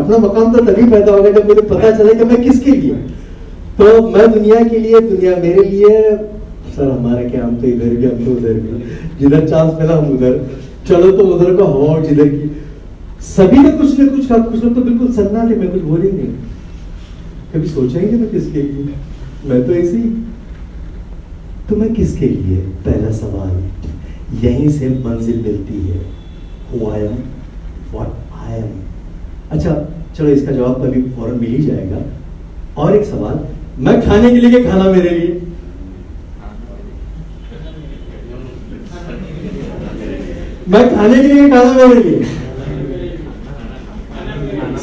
अपना मकाम तो तभी पैदा होगा जब मुझे पता चले कि मैं किसके लिए। तो मैं दुनिया के लिए, दुनिया मेरे लिए। सर हमारे क्या, हम तो इधर भी, हम तो उधर भी, जिधर चांस मिला हम उधर, चलो तो उधर को हवा और जिधर की। सभी ने कुछ ना कुछ कहा, कुछ लोग तो बिल्कुल सन्नाटे में कुछ बोले नहीं। कभी सोचा ही नहीं मैं किसके लिए, मैं तो ऐसे ही। तो मैं किसके लिए, पहला सवाल यहीं से मंजिल मिलती है। Who I am, what I am। अच्छा चलो इसका जवाब तो अभी फौरन मिल ही जाएगा। और एक सवाल, मैं खाने के लिए, खाना मेरे लिए। मैं खाने के लिए, खाना मेरे लिए।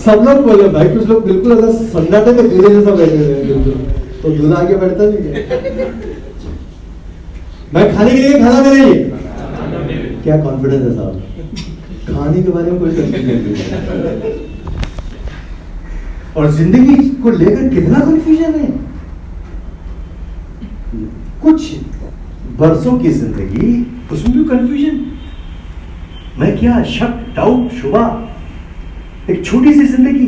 सब लोग बोले भाई, कुछ लोग बिल्कुल ऐसा सन्नाटे में दूल्हे जैसा बैठे हुए हैं बिल्कुल, तो दूल्हा आगे बैठता नहीं है। मैं खाने के लिए, खाना मेरे लिए। क्या कॉन्फिडेंस है साहब, खाने के बारे में कोई कंफ्यूजन नहीं। और जिंदगी को लेकर कितना कंफ्यूजन है। कुछ बरसों की जिंदगी, उसमें भी कंफ्यूजन। मैं क्या, शक, डाउट, शुबा। एक छोटी सी जिंदगी,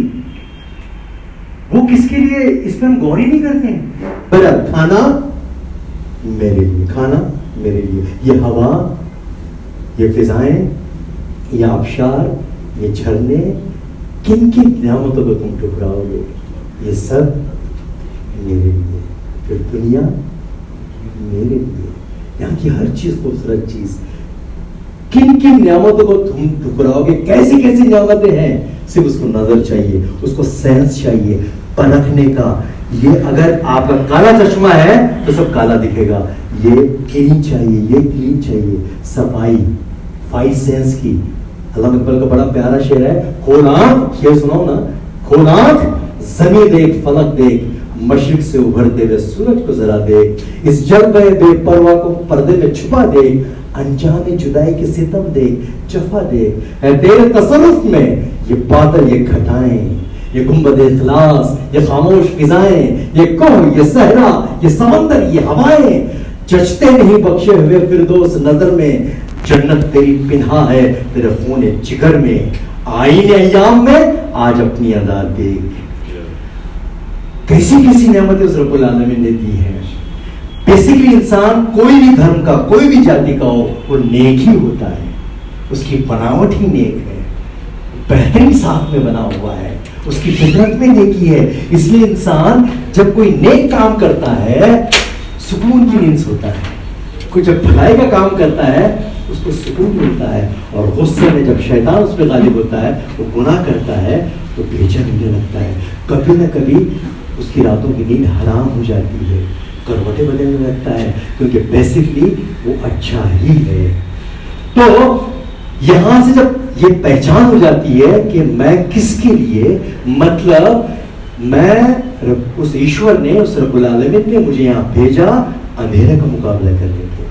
वो किसके लिए, इस पर हम गौर ही नहीं करते हैं। पर खाना मेरे लिए, खाना मेरे लिए। ये हवा, ये फिजाएं, ये आबशार, ये झरने, किन किन नियामतों को तुम ठुकराओगे, ये सब मेरे लिए। फिर दुनिया मेरे लिए, यहाँ की हर चीज खूबसूरत चीज। किन किन नियामतों को तुम ठुकराओगे, कैसी कैसी नियामतें हैं, सिर्फ उसको नजर चाहिए, उसको सेंस चाहिए, परखने का। ये अगर आपका काला चश्मा है तो सब काला दिखेगा। ये क्लीन चाहिए, ये क्लीन चाहिए, सफाई, फाइव सेंस की। अल्लामा इकबाल का बड़ा प्यारा शेर है, खोल आंख, शेर सुनाओ ना। खोल आंख, ज़मीं देख, फलक देख, मशरिक से उभरते हुए सूरज को जरा देख, इस जलवे बेपरवाह को पर्दे में छुपा देख, अनजाने जुदाई के सितम देख, जफा देख, है तेरे तसर्रुफ में ये बादल, ये घटाएं, ये गुंबदे इखलास, ये खामोश फिजाएं, ये कोह, ये सहरा, ये समंदर, ये हवाएं, जचते नहीं बख्शे हुए फिरदौस नजर में, जन्नत तेरी पिन्हा है तेरे खून जिगर में, आईने अय्याम में आज अपनी अदा देख। कैसी कैसी नेमतें उस रब्बुल आलमीन ने दी है। बेसिकली इंसान कोई भी धर्म का, कोई भी जाति का हो, वो नेक ही होता है, उसकी बनावट ही नेक है, बेहतरीन साथ में बना हुआ है, उसकी फितरत में नेकी है। इसलिए इंसान जब कोई नेक काम करता है सुकून की नींद सोता है, कोई जब भलाई का काम करता है उसको सुकून मिलता है, और गुस्से में जब शैतान उस पर गालिब होता है, वो गुनाह करता है तो बेचैन होने लगता है, कभी ना कभी उसकी रातों की नींद हराम हो जाती है, करवटें बदलने लगता है, क्योंकि बेसिकली वो अच्छा ही है। तो यहां से जब ये पहचान हो जाती है कि मैं किसके लिए, मतलब मैं उस ईश्वर ने, उस रब्बुल आलमीन ने मुझे यहाँ भेजा अंधेरे का मुकाबला करने के